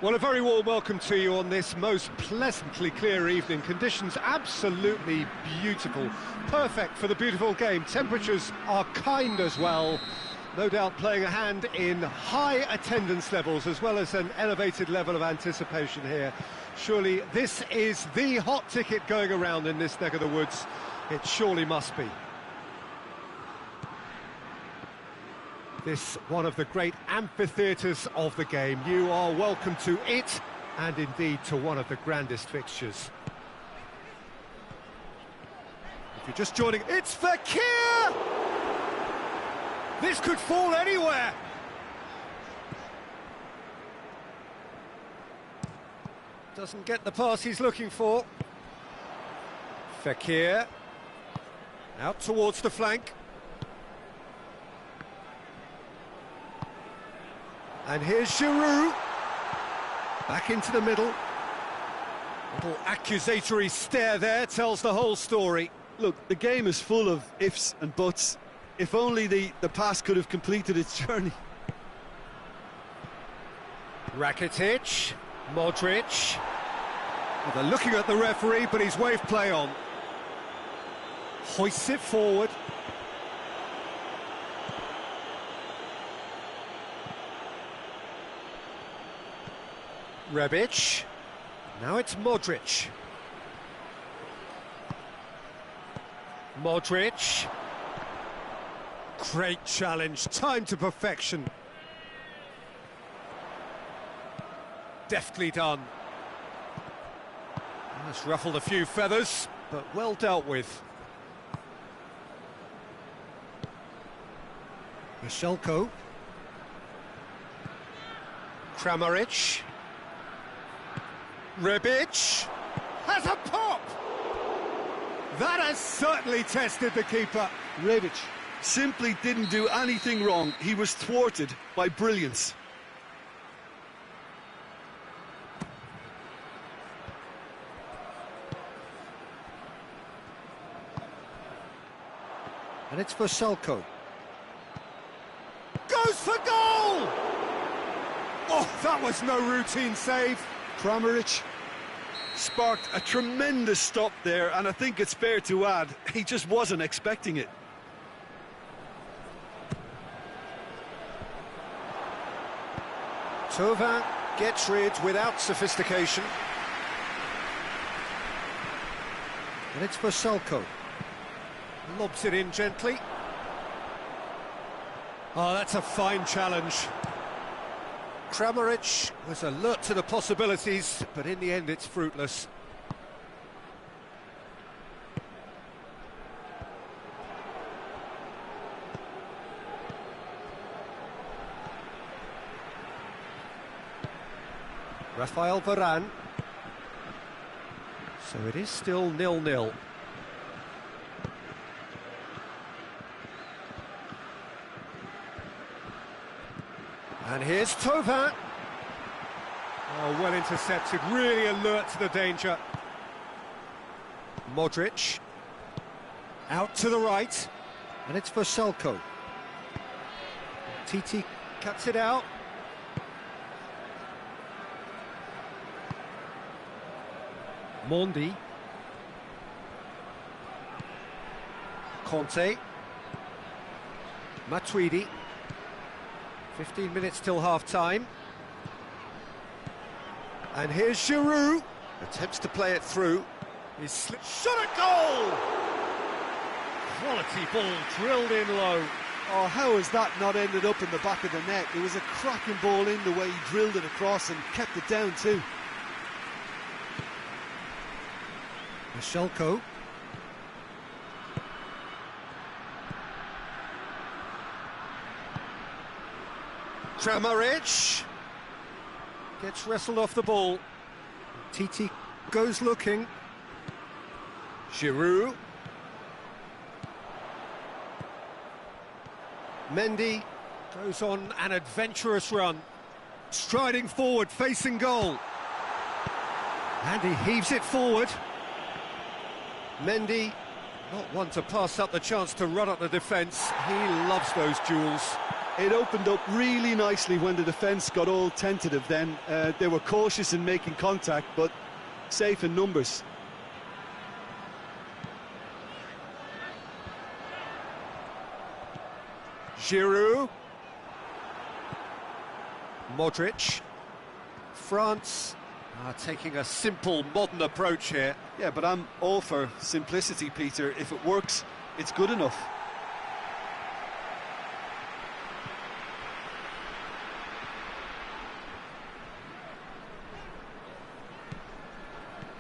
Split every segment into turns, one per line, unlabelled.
Well, a very warm welcome to you on this most pleasantly clear evening. Conditions absolutely beautiful, perfect for the beautiful game. Temperatures are kind as well, no doubt playing a hand in high attendance levels as well as an elevated level of anticipation here. Surely this is the hot ticket going around in this neck of the woods. It surely must be. This one of the great amphitheatres of the game. You are welcome to it, and indeed to one of the grandest fixtures. If you're just joining, it's Fekir! This could fall anywhere! Doesn't get the pass he's looking for. Fekir. Out towards the flank. And here's Giroud, back into the middle. Little accusatory stare there tells the whole story.
Look, the game is full of ifs and buts. If only the pass could have completed its journey.
Rakitic, Modric. Well, they're looking at the referee, but he's waved play on. Hoists it forward. Rebic, now it's Modric. Modric. Great challenge, time to perfection. Deftly done. That's ruffled a few feathers, but well dealt with. Michelko. Kramaric. Rebic has a pop! That has certainly tested the keeper.
Rebic simply didn't do anything wrong. He was thwarted by brilliance.
And it's for Michelko. Goes for goal! Oh, that was no routine save.
Kramaric sparked a tremendous stop there, and I think it's fair to add, he just wasn't expecting it.
Thauvin gets rid without sophistication. And it's for Michelko. Lobs it in gently. Oh, that's a fine challenge. Kramaric was alert to the possibilities, but in the end it's fruitless. Rafael Varane. So it is still 0-0. And here's Thauvin. Oh, well intercepted, really alert to the danger. Modric. Out to the right. And it's for Michelko. Titi cuts it out. Mondi. Conte. Matuidi. 15 minutes till half-time. And here's Giroud. Attempts to play it through. He's shot at goal! Quality ball drilled in low.
Oh, how has that not ended up in the back of the net? It was a cracking ball in the way he drilled it across and kept it down too.
Michelko. Kramaric gets wrestled off the ball. Titi goes looking. Giroud. Mendy goes on an adventurous run, striding forward, facing goal. And he heaves it forward. Mendy, not one to pass up the chance to run up the defence. He loves those duels.
It opened up really nicely when the defence got all tentative then. They were cautious in making contact, but safe in numbers.
Giroud. Modric. France are taking a simple, modern approach here.
Yeah, but I'm all for simplicity, Peter. If it works, it's good enough.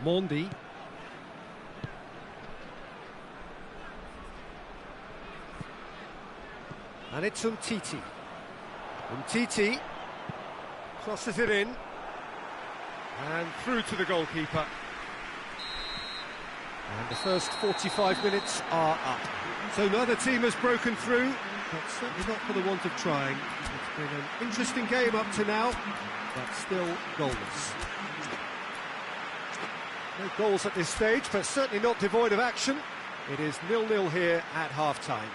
Mondi. And it's Umtiti. Umtiti crosses it in. And through to the goalkeeper. And the first 45 minutes are up. So neither team has broken through, but certainly not for the want of trying. It's been an interesting game up to now, but still goalless. No goals at this stage, but certainly not devoid of action. It is 0-0 here at half-time.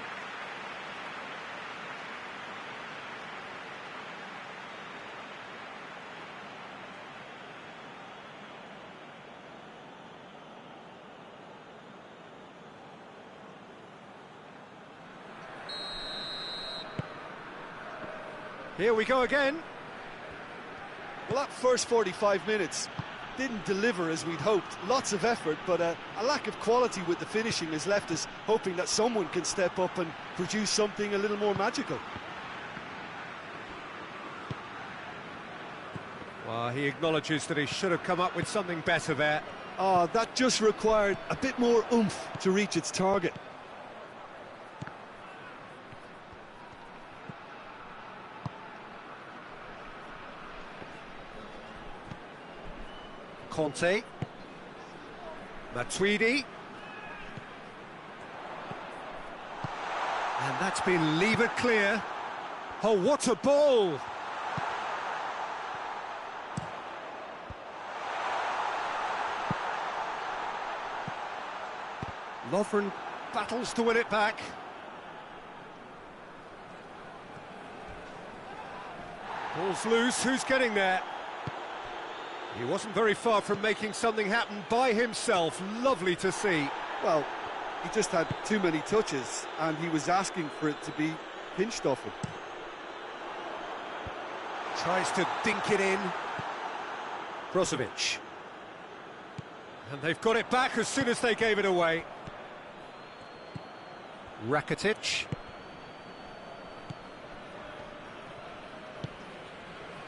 Here we go again.
Well, that first 45 minutes didn't deliver as we'd hoped. Lots of effort, but a lack of quality with the finishing has left us hoping that someone can step up and produce something a little more magical.
Well, he acknowledges that he should have come up with something better there.
Oh, that just required a bit more oomph to reach its target.
Conte, Matuidi, and that's been levered clear. Oh, what a ball! Lovren battles to win it back. Ball's loose, who's getting there? He wasn't very far from making something happen by himself. Lovely to see.
Well, he just had too many touches, and he was asking for it to be pinched off him.
Tries to dink it in. Brozovic. And they've got it back as soon as they gave it away. Rakitic.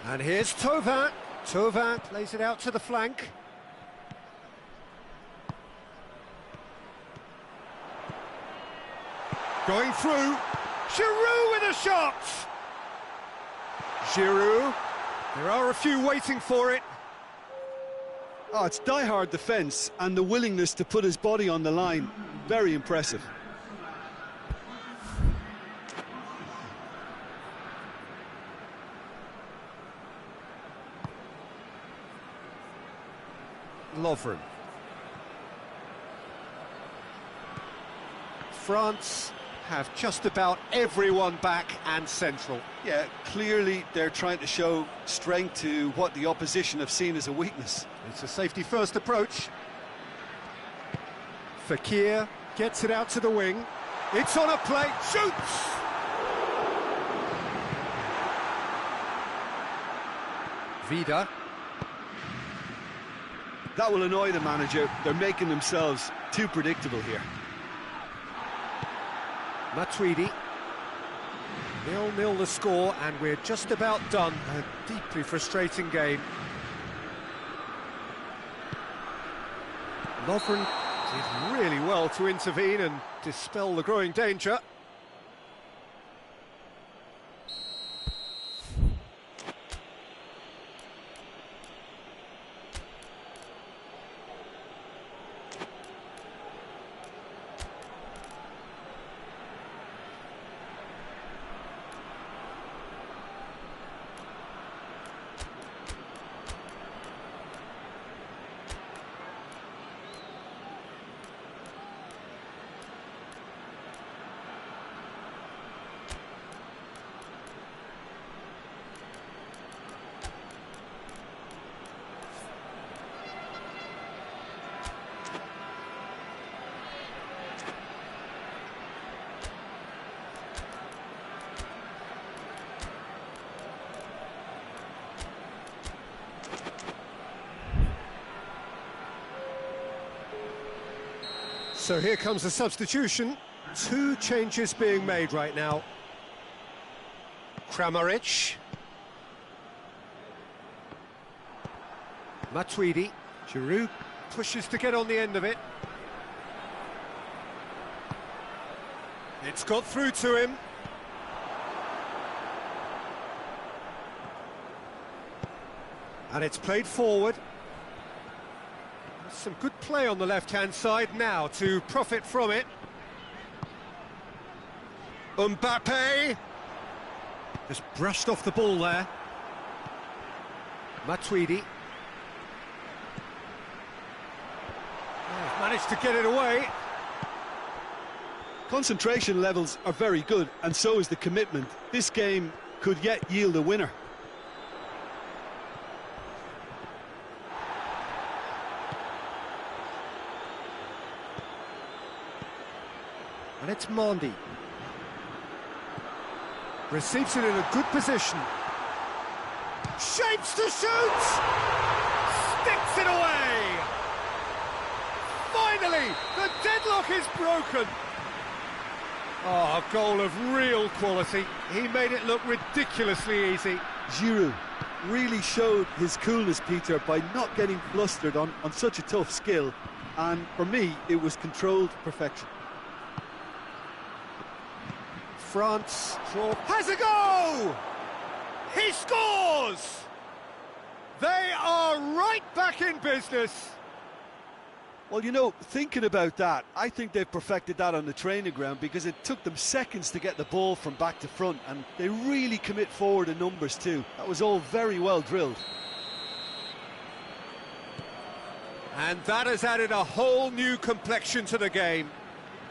And here's Thauvin. Thauvin plays it out to the flank. Going through. Giroud with a shot! Giroud. There are a few waiting for it.
Oh, it's die-hard defence and the willingness to put his body on the line. Very impressive.
Lovren. France have just about everyone back and central.
Yeah, clearly they're trying to show strength to what the opposition have seen as a weakness.
It's a safety-first approach. Fekir gets it out to the wing. It's on a plate, shoots! Vida.
That will annoy the manager. They're making themselves too predictable here.
Matuidi. 0-0 the score, and we're just about done. A deeply frustrating game. Lovren did really well to intervene and dispel the growing danger. So here comes the substitution. Two changes being made right now. Kramaric. Matuidi. Giroud pushes to get on the end of it. It's got through to him. And it's played forward. Some good play on the left-hand side now to profit from it. Mbappe! Just brushed off the ball there. Matuidi. Oh, managed to get it away.
Concentration levels are very good, and so is the commitment. This game could yet yield a winner.
And it's Mondi. Receives it in a good position. Shapes to shoot! Sticks it away! Finally, the deadlock is broken. Oh, a goal of real quality. He made it look ridiculously easy.
Giroud really showed his coolness, Peter, by not getting flustered on such a tough skill. And for me, it was controlled perfection.
France has a go! He scores! They are right back in business.
Well, you know, thinking about that, I think they've perfected that on the training ground, because it took them seconds to get the ball from back to front, and they really commit forward in numbers too. That was all very well drilled.
And that has added a whole new complexion to the game.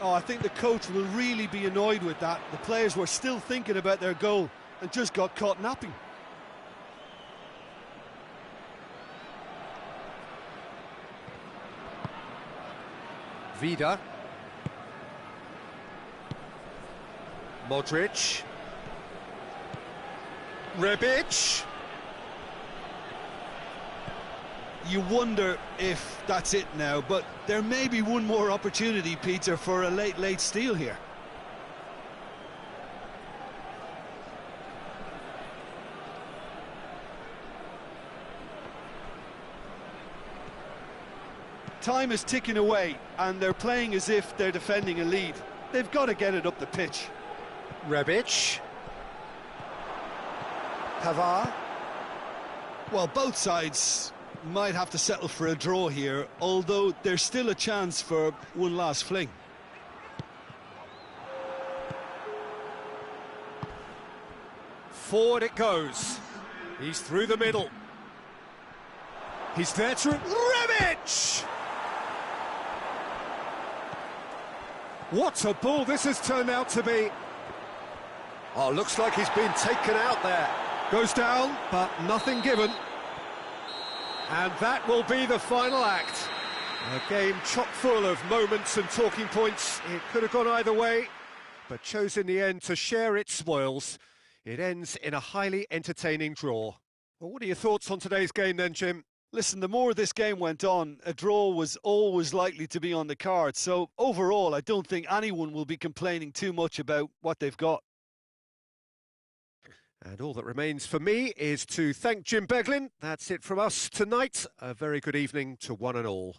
Oh, I think the coach will really be annoyed with that. The players were still thinking about their goal and just got caught napping.
Vida. Modric. Rebic.
You wonder if that's it now, but there may be one more opportunity, Peter, for a late steal here. Time is ticking away, and they're playing as if they're defending a lead. They've got to get it up the pitch.
Rebic. Pavard.
Well, both sides might have to settle for a draw here, although there's still a chance for one last fling.
Forward it goes. He's through the middle. He's there to... Rebic! What a ball this has turned out to be. Oh, looks like he's been taken out there. Goes down, but nothing given. And that will be the final act. A game chock full of moments and talking points. It could have gone either way, but chose in the end to share its spoils. It ends in a highly entertaining draw. Well, what are your thoughts on today's game then, Jim?
Listen, the more this game went on, a draw was always likely to be on the card. So overall, I don't think anyone will be complaining too much about what they've got.
And all that remains for me is to thank Jim Beglin. That's it from us tonight. A very good evening to one and all.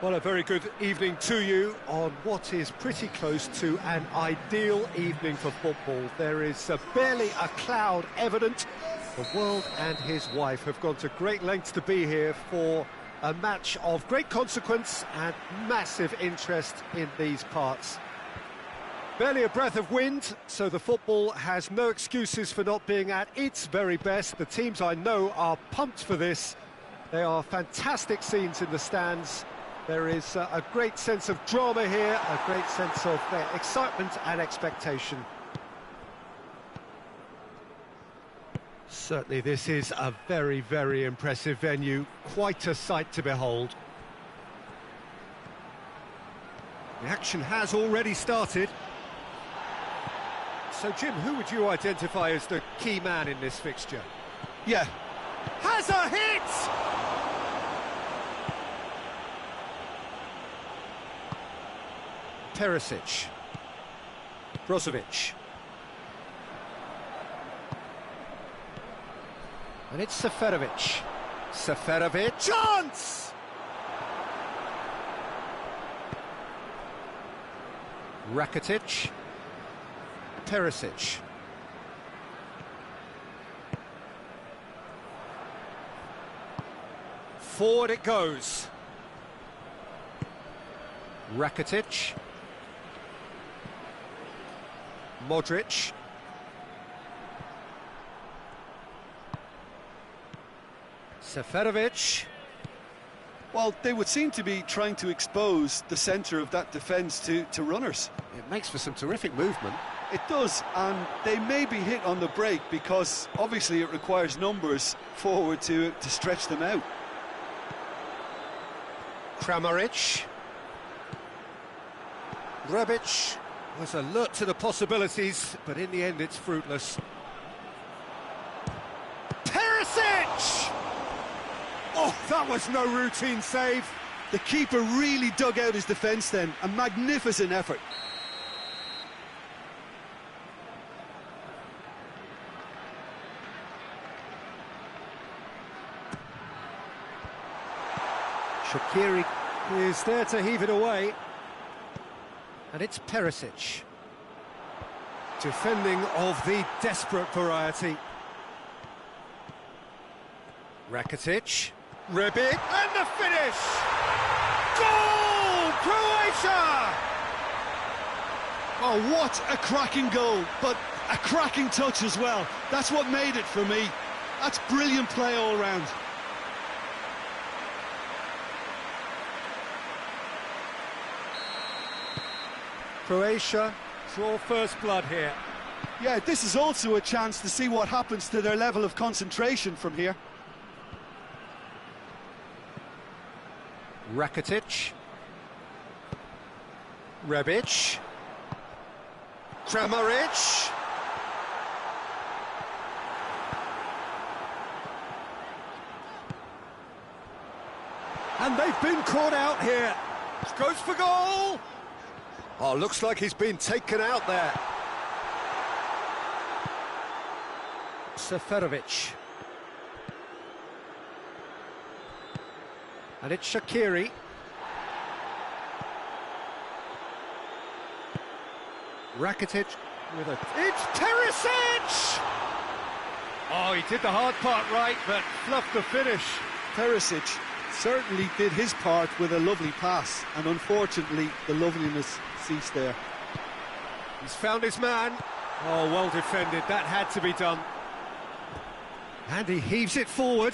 Well, a very good evening to you on what is pretty close to an ideal evening for football. There is barely a cloud evident. The world and his wife have gone to great lengths to be here for a match of great consequence and massive interest in these parts. Barely a breath of wind, so the football has no excuses for not being at its very best. The teams I know are pumped for this. There are fantastic scenes in the stands. There is a great sense of drama here, a great sense of excitement and expectation. Certainly this is a very, very impressive venue, quite a sight to behold. The action has already started. So, Jim, who would you identify as the key man in this fixture?
Yeah.
Has a hit! Perisic. Brozovic. And it's Seferovic. Seferovic. Chance! Rakitic. Perisic. Forward it goes. Rakitic. Modric. Seferovic.
Well, they would seem to be trying to expose the centre of that defence to runners.
It makes for some terrific movement.
It does, and they may be hit on the break because obviously it requires numbers forward to stretch them out.
Kramaric. Rebic was alert to the possibilities, but in the end it's fruitless. Perisic! Oh, that was no routine save.
The keeper really dug out his defence then, a magnificent effort.
Shaqiri is there to heave it away. And it's Perisic. Defending of the desperate variety. Rakitic. Rebic. And the finish! Goal! Croatia!
Oh, what a cracking goal, but a cracking touch as well. That's what made it for me. That's brilliant play all round.
Croatia draw first blood here.
Yeah, this is also a chance to see what happens to their level of concentration from here.
Rakitic. Rebic. Kramaric. And they've been caught out here. Goes for goal. Oh, looks like he's been taken out there. Seferovic. And it's Shaqiri. Rakitic with a... It's Perisic! Oh, he did the hard part right, but fluffed the finish.
Perisic certainly did his part with a lovely pass, and unfortunately the loveliness ceased there.
He's found his man. Oh, well defended, that had to be done. And he heaves it forward.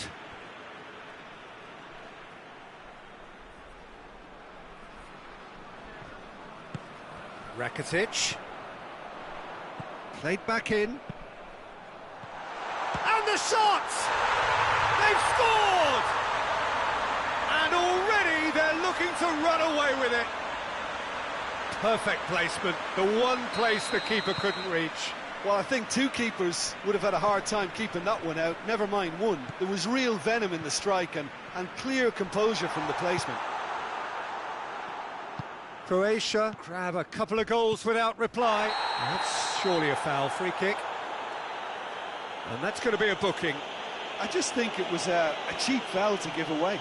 Rakitic. Played back in. And the shot! They've scored! And already they're looking to run away with it. Perfect placement, the one place the keeper couldn't reach.
Well, I think two keepers would have had a hard time keeping that one out, never mind one. There was real venom in the strike and clear composure from the placement.
Croatia grab a couple of goals without reply. That's surely a foul, free kick. And that's going to be a booking.
I just think it was a cheap foul to give away.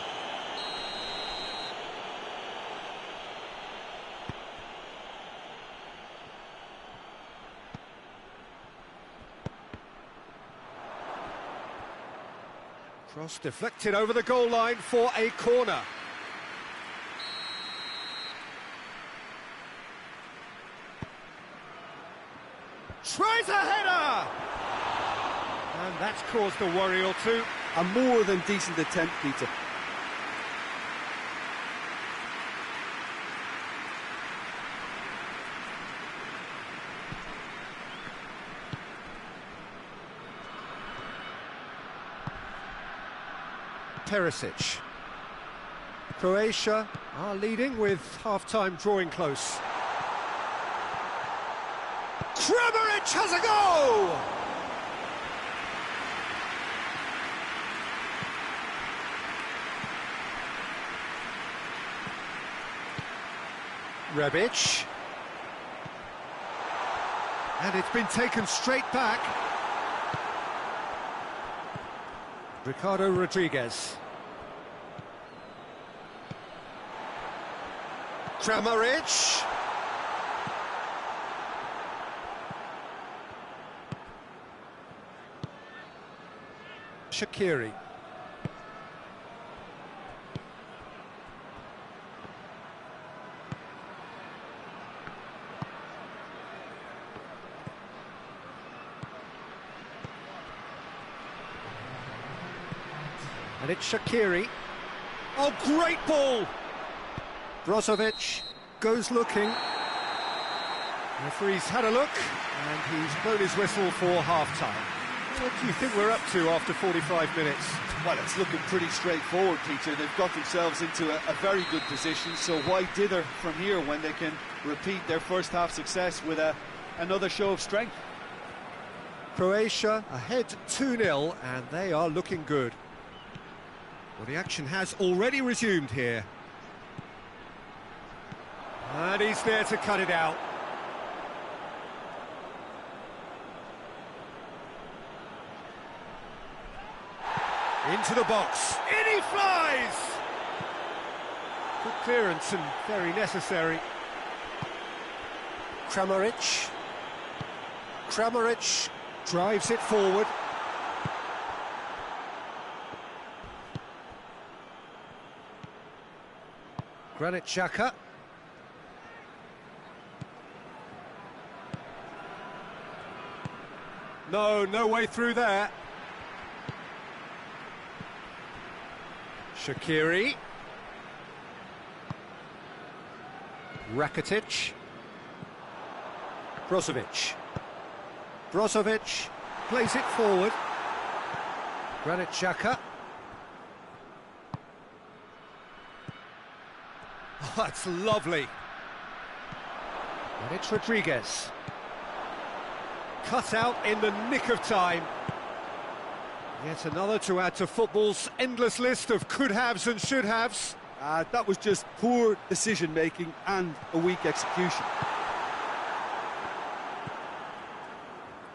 Cross deflected over the goal line for a corner. Tries a header! And that's caused a worry or two.
A more than decent attempt, Peter.
Perisic. Croatia are leading with half-time drawing close. Kramaric has a go! Rebic. And it's been taken straight back. Ricardo Rodriguez. Kramaric. Shaqiri. And it's Shaqiri. Oh, great ball! Brozovic goes looking. The referee's had a look, and he's blown his whistle for half-time. What do you think we're up to after 45 minutes?
Well, it's looking pretty straightforward, Peter. They've got themselves into a very good position, so why dither from here when they can repeat their first-half success with another show of strength?
Croatia ahead 2-0, and they are looking good. Well, the action has already resumed here. And he's there to cut it out. Into the box. In he flies! Good clearance and very necessary. Kramaric. Kramaric drives it forward. Granit Xhaka. No way through there. Shaqiri. Rakitic. Brozovic. Brozovic plays it forward. Granit Xhaka. Oh, that's lovely. And it's Rodriguez. Cut out in the nick of time. Yet another to add to football's endless list of could-haves and should-haves.
That was just poor decision-making and a weak execution.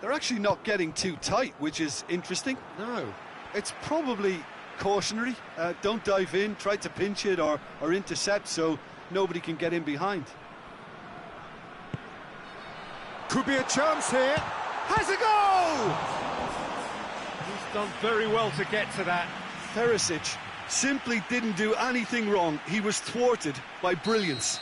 They're actually not getting too tight, which is interesting.
No.
It's probably cautionary. Don't dive in, try to pinch it or intercept so nobody can get in behind.
Could be a chance here. Has a goal! He's done very well to get to that.
Perisic simply didn't do anything wrong. He was thwarted by brilliance.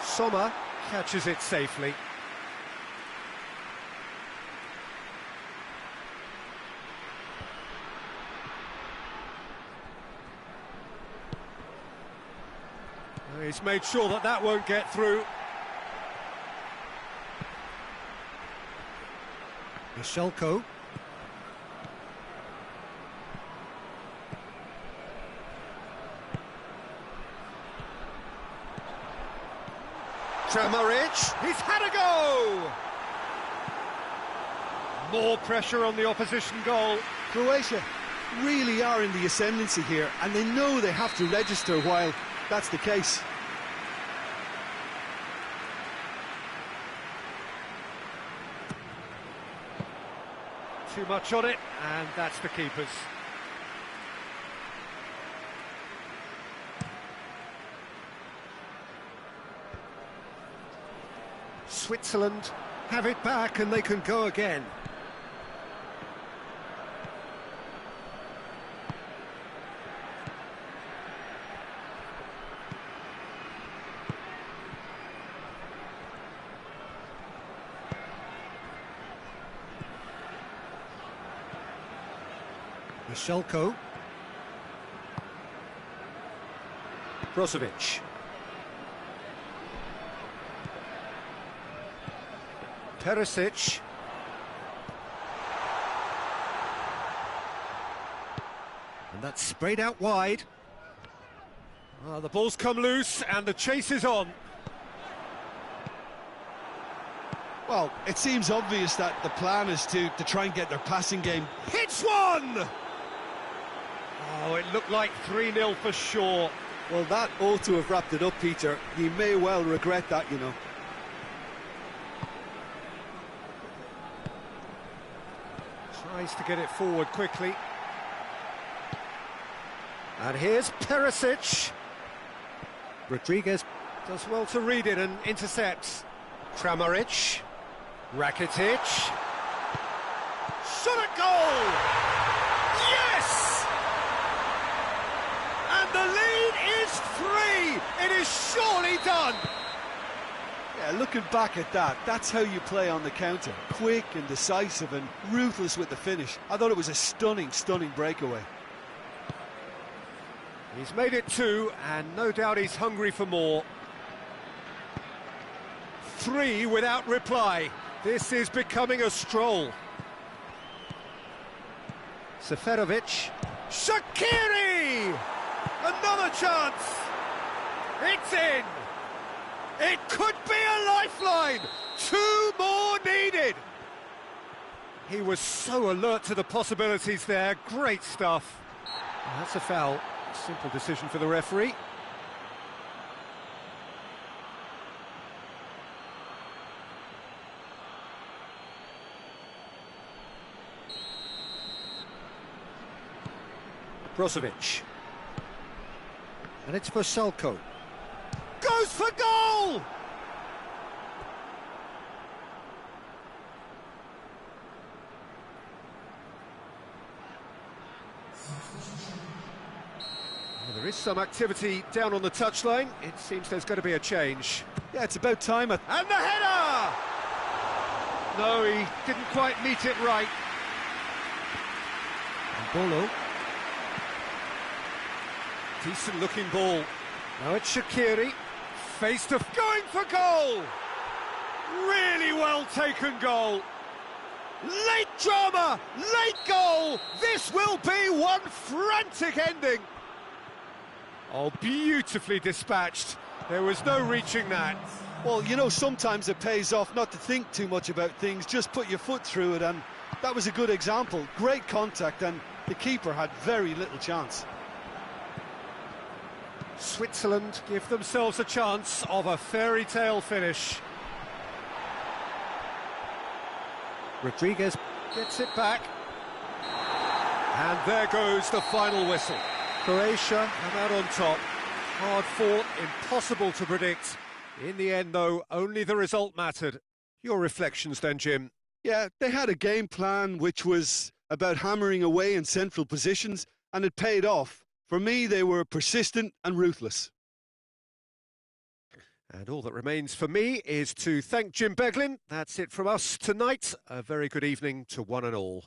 Sommer catches it safely. He's made sure that that won't get through. Michelko. Kramaric, he's had a go! More pressure on the opposition goal.
Croatia really are in the ascendancy here, and they know they have to register while that's the case.
Too much on it, and that's the keeper's. Switzerland have it back and they can go again. Michelko. Brozovic. Perisic. And that's sprayed out wide. Oh, the ball's come loose and the chase is on.
Well, it seems obvious that the plan is to try and get their passing game.
Hits one! Oh, it looked like 3-0 for sure.
Well, that ought to have wrapped it up, Peter. You may well regret that, you know.
Tries to get it forward quickly. And here's Perisic. Rodriguez does well to read it and intercepts. Kramaric. Rakitic. Shot at goal! Yes! And the lead is 3! It is surely done!
Yeah, looking back at that, that's how you play on the counter. Quick and decisive and ruthless with the finish. I thought it was a stunning, stunning breakaway.
He's made it 2, and no doubt he's hungry for more. 3 without reply. This is becoming a stroll. Seferovic. Shaqiri! Another chance! It's in! It could be a lifeline! 2 more needed! He was so alert to the possibilities there. Great stuff. That's a foul. Simple decision for the referee. Brozovic. And it's for Salko. Goes for goal! Well, there is some activity down on the touchline. It seems there's going to be a change.
Yeah, it's about time.
And the header! No, he didn't quite meet it right. And Bolo. Decent looking ball. Now it's Shaqiri. Face to... Going for goal! Really well taken goal. Late drama, late goal. This will be one frantic ending. Oh, beautifully dispatched. There was no reaching that.
Well, you know, sometimes it pays off not to think too much about things, just put your foot through it, and that was a good example. Great contact, and the keeper had very little chance.
Switzerland give themselves a chance of a fairy tale finish. Rodriguez gets it back. And there goes the final whistle. Croatia come out on top. Hard fought, impossible to predict. In the end, though, only the result mattered. Your reflections then, Jim?
Yeah, they had a game plan which was about hammering away in central positions, and it paid off. For me, they were persistent and ruthless.
And all that remains for me is to thank Jim Beglin. That's it from us tonight. A very good evening to one and all.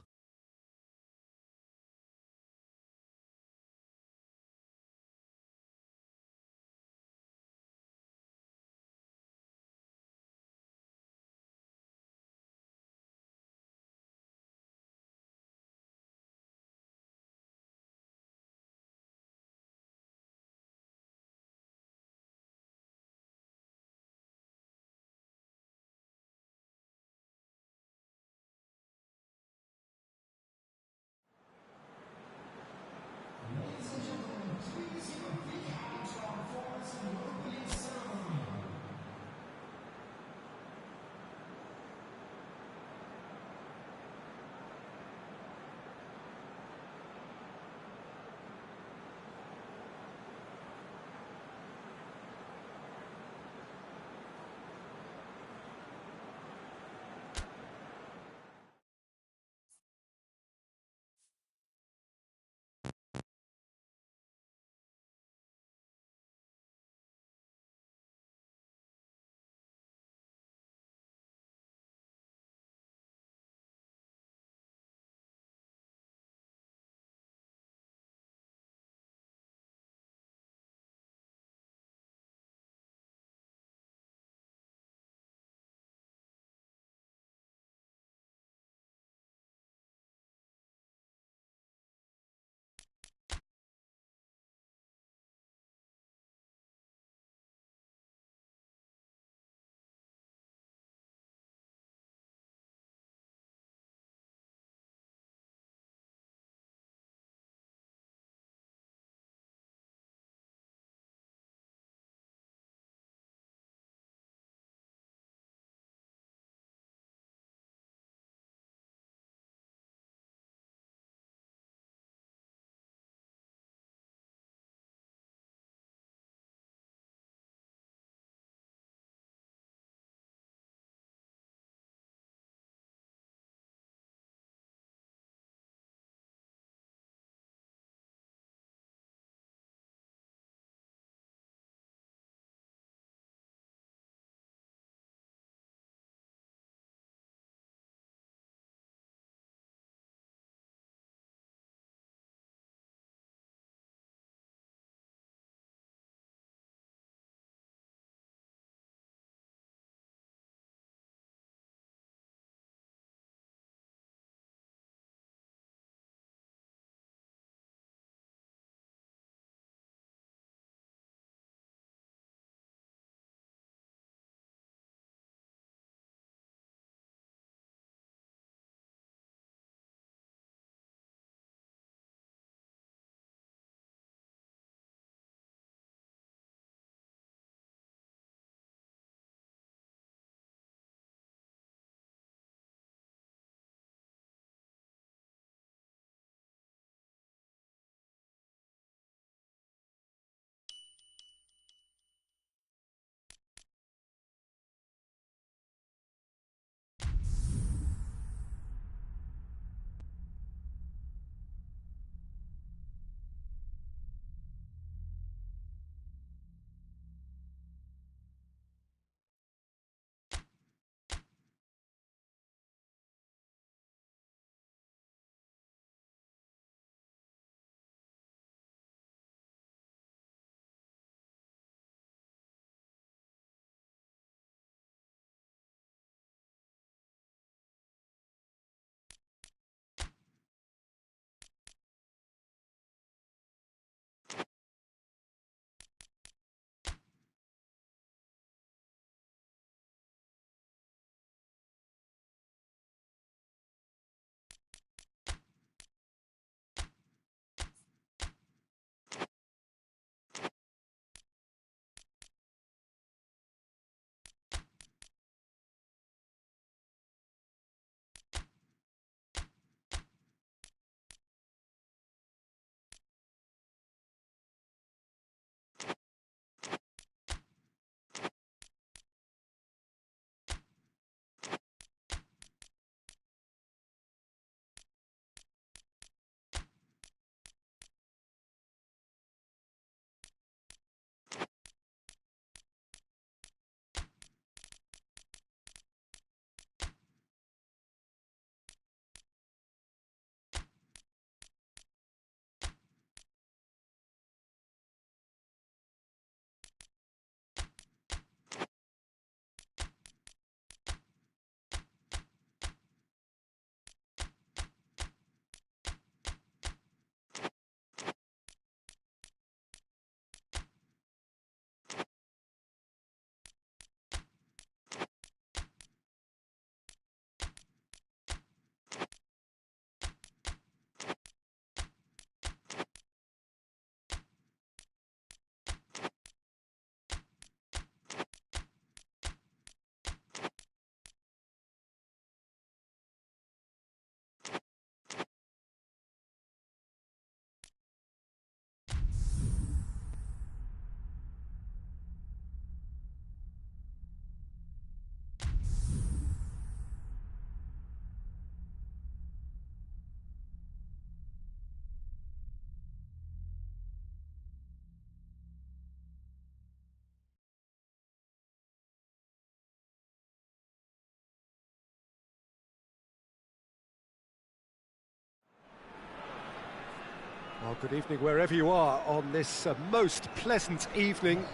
Well, good evening wherever you are on this most pleasant evening.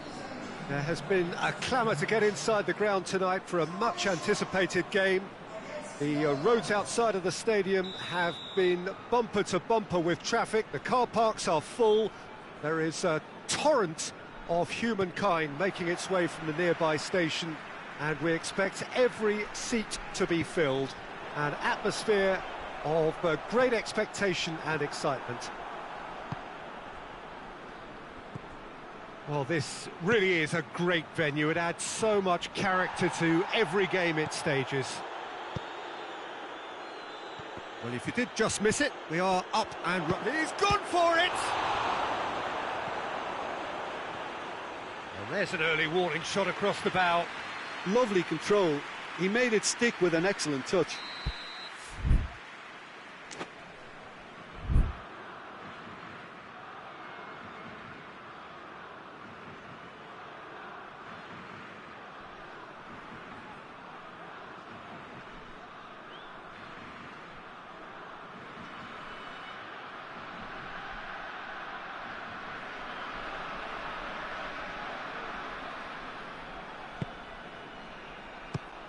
There has been a clamour to get inside the ground tonight for a much-anticipated game. The roads outside of the stadium have been bumper to bumper with traffic. The car parks are full. There is a torrent of humankind making its way from the nearby station, and we expect every seat to be filled. An atmosphere of great expectation and excitement. Well, this really is a great venue. It adds so much character to every game it stages. Well, if you did just miss it, we are up and he's gone for it! And there's an early warning shot across the bow.
Lovely control. He made it stick with an excellent touch.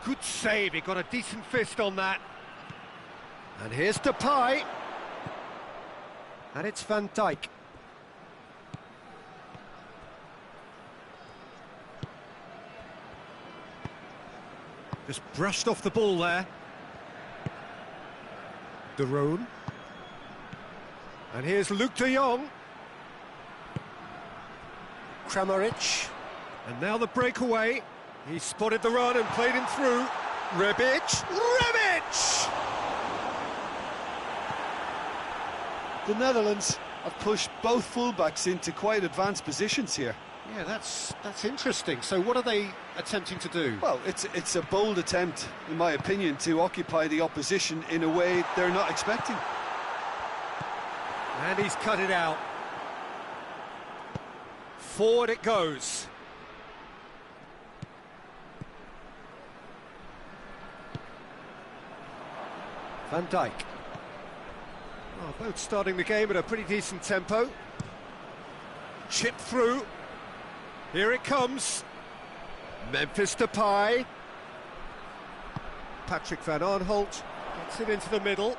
Good save, he got a decent fist on that. And here's Depay. And it's Van Dijk. Just brushed off the ball there. De Roon. And here's Luuk de Jong. Kramaric. And now the breakaway. He spotted the run and played him through. Rebic!
The Netherlands have pushed both fullbacks into quite advanced positions here.
Yeah, that's interesting. So what are they attempting to do?
Well, it's a bold attempt, in my opinion, to occupy the opposition in a way they're not expecting.
And he's cut it out. Forward it goes. Van Dijk. Well, both starting the game at a pretty decent tempo. Chip through. Here it comes. Memphis Depay. Patrick van Aanholt gets it into the middle.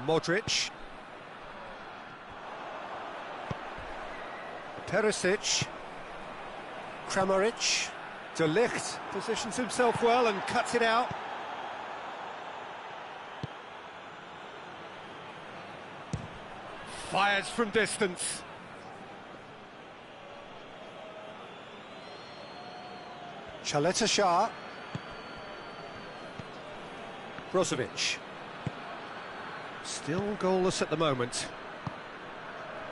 Modric. Perisic. Kramaric. De Ligt positions himself well and cuts it out. Fires from distance. Chaleta Shah. Brozovic. Still goalless at the moment.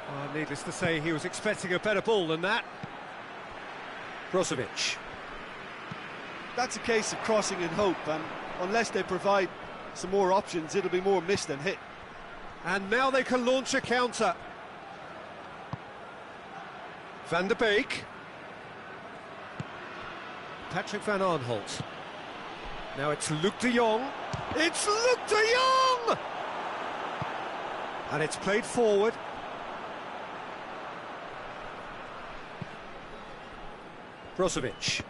Well, needless to say, he was expecting a better ball than that. Brozovic.
That's a case of crossing in hope, and unless they provide some more options, it'll be more miss than hit.
And now they can launch a counter. Van der Beek. Patrick van Aanholt. Now it's Luuk de Jong. It's Luuk de Jong! And it's played forward. Brozovic.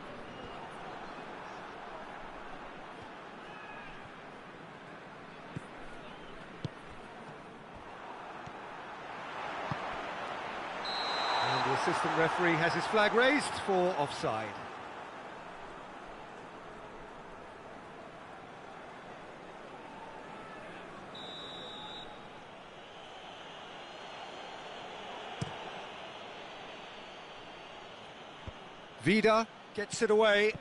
And the assistant referee has his flag raised for offside. Vida gets it away.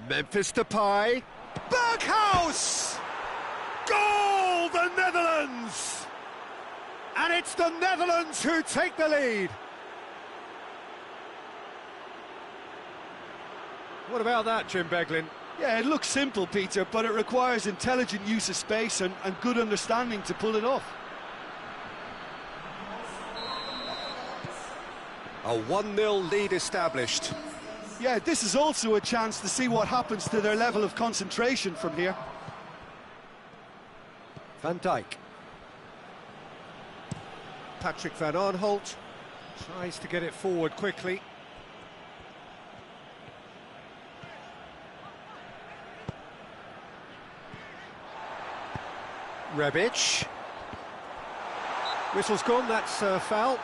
Memphis Depay. Berghuis! Goal, the Netherlands! And it's the Netherlands who take the lead. What about that, Jim Beglin?
Yeah, it looks simple, Peter, but it requires intelligent use of space and good understanding to pull it off.
A 1-0 lead established.
Yeah, this is also a chance to see what happens to their level of concentration from here.
Van Dijk. Patrick van Aanholt tries to get it forward quickly. Rebic. Whistle's gone, that's a foul.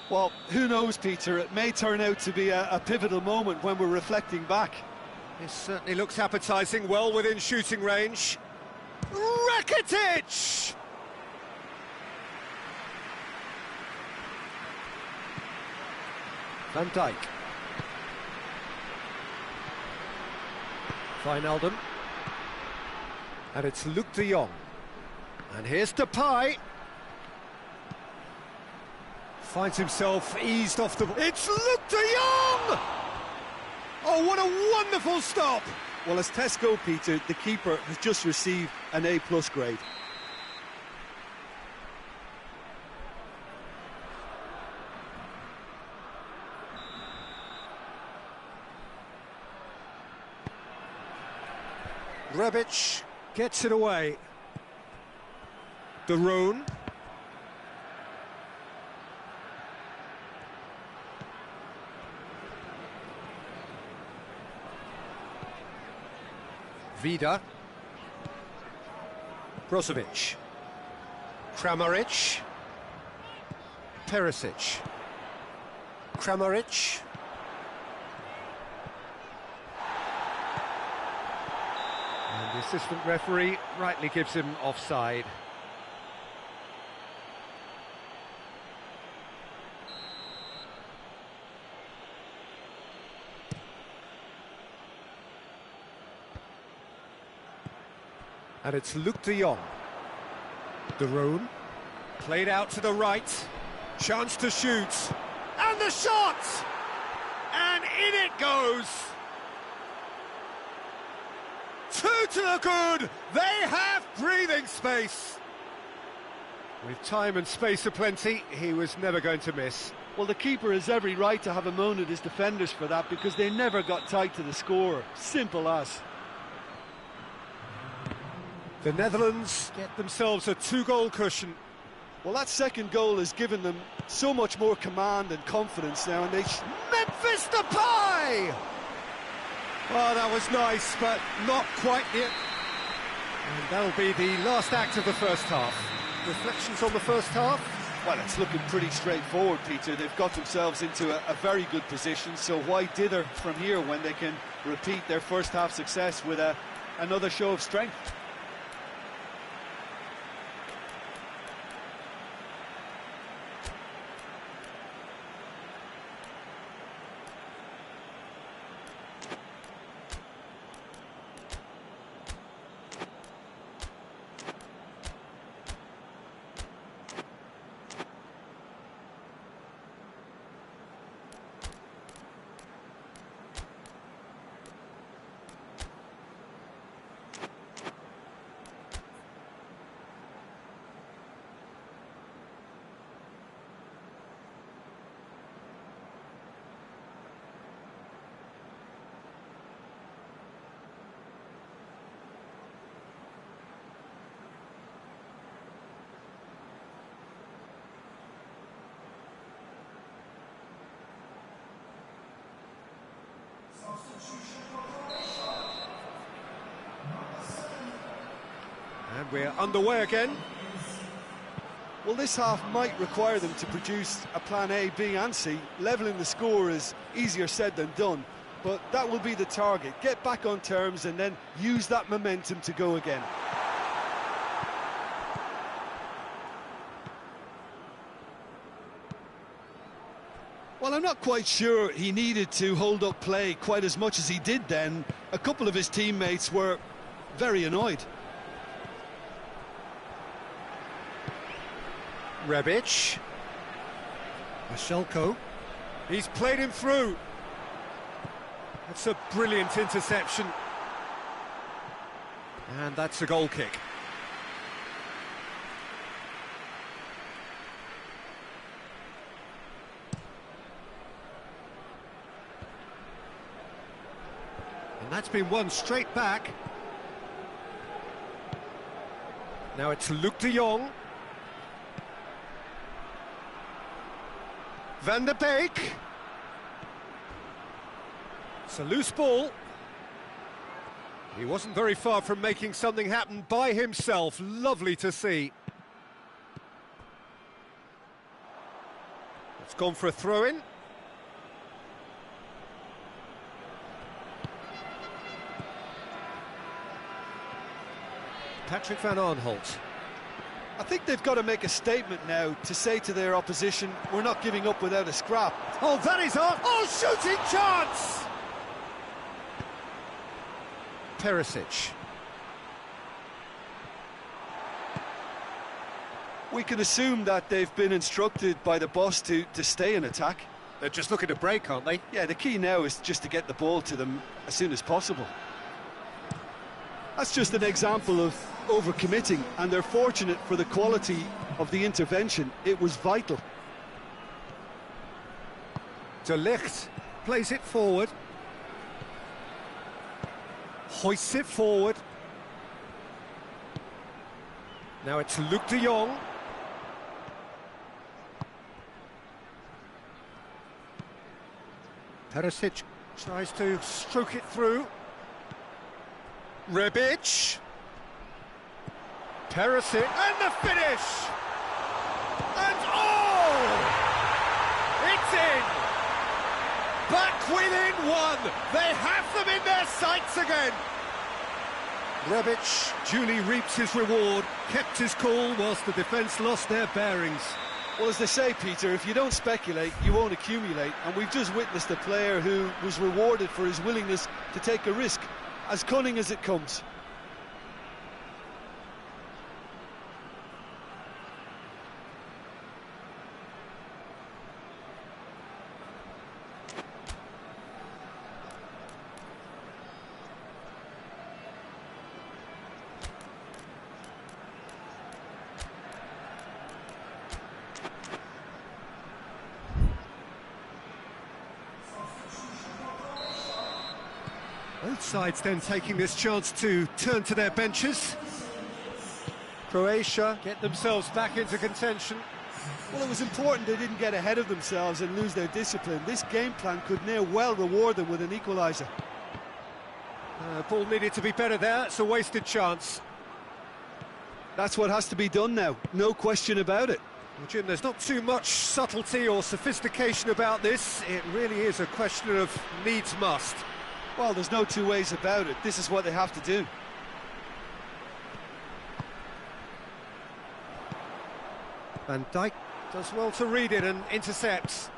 Well, who knows, Peter, it may turn out to be a pivotal moment when we're reflecting back.
This certainly looks appetising, well within shooting range. Rakitic! Van Dijk. Wijnaldum. And it's Luc de Jong. And here's Depay. Finds himself eased off the... It's Luc de Jong! Oh, what a wonderful stop!
Well, as tests go, Peter, the keeper has just received an A+ grade.
Rebic gets it away. De Roon. Vida. Brozovic. Kramaric. Perisic. Kramaric. And the assistant referee rightly gives him offside. And it's Luc de Jong. De Roon. Played out to the right. Chance to shoot. And the shot! And in it goes! Two to the good! They have breathing space! With time and space aplenty, he was never going to miss.
Well, the keeper has every right to have a moan at his defenders for that, because they never got tight to the score. Simple as.
The Netherlands get themselves a 2-goal cushion.
Well, that second goal has given them so much more command and confidence now, and they...
Memphis Depay! Oh, that was nice, but not quite it. And that'll be the last act of the first half. Reflections on the first half?
Well, it's looking pretty straightforward, Peter. They've got themselves into a very good position, so why dither from here when they can repeat their first half success with another show of strength?
And we're underway again.
Well, this half might require them to produce a plan A, B and C. Levelling the score is easier said than done, but that will be the target. Get back on terms and then use that momentum to go again. Well, I'm not quite sure he needed to hold up play quite as much as he did then. A couple of his teammates were very annoyed.
Rebic. Mashelko. He's played him through. That's a brilliant interception. And that's a goal kick. And that's been won straight back. Now it's Luc de Jong. Van der Beek. It's a loose ball. He wasn't very far from making something happen by himself. Lovely to see. It's gone for a throw-in. Patrick van Aanholt.
I think they've got to make a statement now to say to their opposition, we're not giving up without a scrap.
Oh, that is on! Oh, shooting chance! Perisic.
We can assume that they've been instructed by the boss to stay in attack.
They're just looking to break, aren't they?
Yeah, the key now is just to get the ball to them as soon as possible. That's just an example of overcommitting, and they're fortunate for the quality of the intervention. It was vital.
De Ligt plays it forward. Hoists it forward. Now it's Luc de Jong. Perisic tries to stroke it through. Rebic. Perisic, and the finish! And oh! It's in! Back within one! They have them in their sights again! Rebic duly reaps his reward, kept his cool whilst the defence lost their bearings.
Well, as they say, Peter, if you don't speculate, you won't accumulate, and we've just witnessed a player who was rewarded for his willingness to take a risk, as cunning as it comes.
Both sides then taking this chance to turn to their benches. Croatia get themselves back into contention.
Well, it was important they didn't get ahead of themselves and lose their discipline. This game plan could now well reward them with an equaliser.
Ball needed to be better there, it's a wasted chance.
That's what has to be done now, no question about it.
Well, Jim, there's not too much subtlety or sophistication about this. It really is a question of needs must.
Well, there's no two ways about it. This is what they have to do.
Van Dijk does well to read it and intercepts.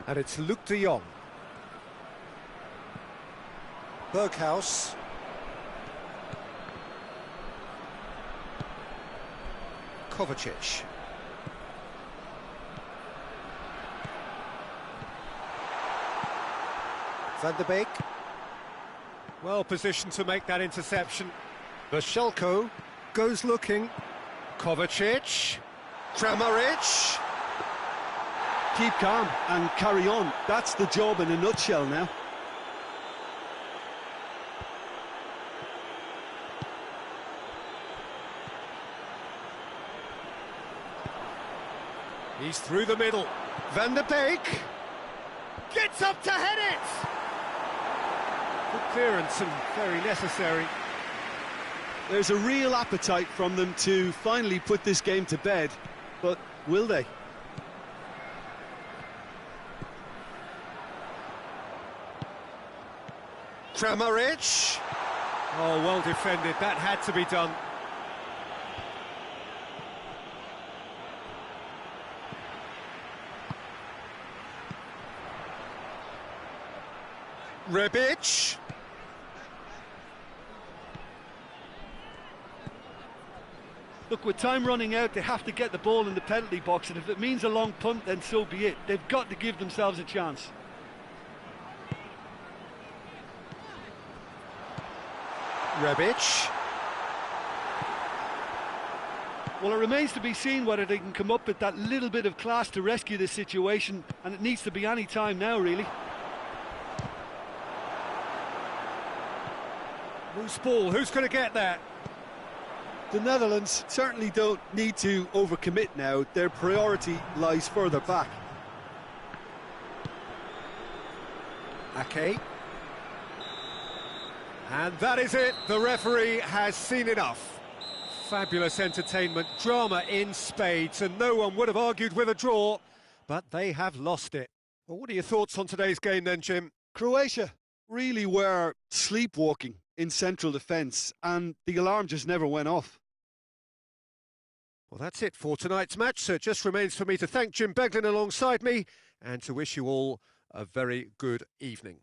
And it's Luc de Jong. Berghuis. Kovacic. Van der Beek. Well positioned to make that interception. Vashelko goes looking. Kovacic. Kramaric.
Keep calm and carry on. That's the job in a nutshell now.
He's through the middle. Van der Beek gets up to head it. Good clearance and very necessary.
There's a real appetite from them to finally put this game to bed, but will they?
Kramaric. Oh, well defended. That had to be done. Rebic.
Look, with time running out, they have to get the ball in the penalty box, and if it means a long punt, then so be it. They've got to give themselves a chance.
Rebic.
Well, it remains to be seen whether they can come up with that little bit of class to rescue this situation, and it needs to be any time now, really.
Loose ball, who's going to get there?
The Netherlands certainly don't need to overcommit now. Their priority lies further back.
Ake. And that is it. The referee has seen enough. Fabulous entertainment, drama in spades, and no one would have argued with a draw, but they have lost it. Well, what are your thoughts on today's game then, Jim?
Croatia really were sleepwalking in central defence, and the alarm just never went off.
Well, that's it for tonight's match, so it just remains for me to thank Jim Beglin alongside me and to wish you all a very good evening.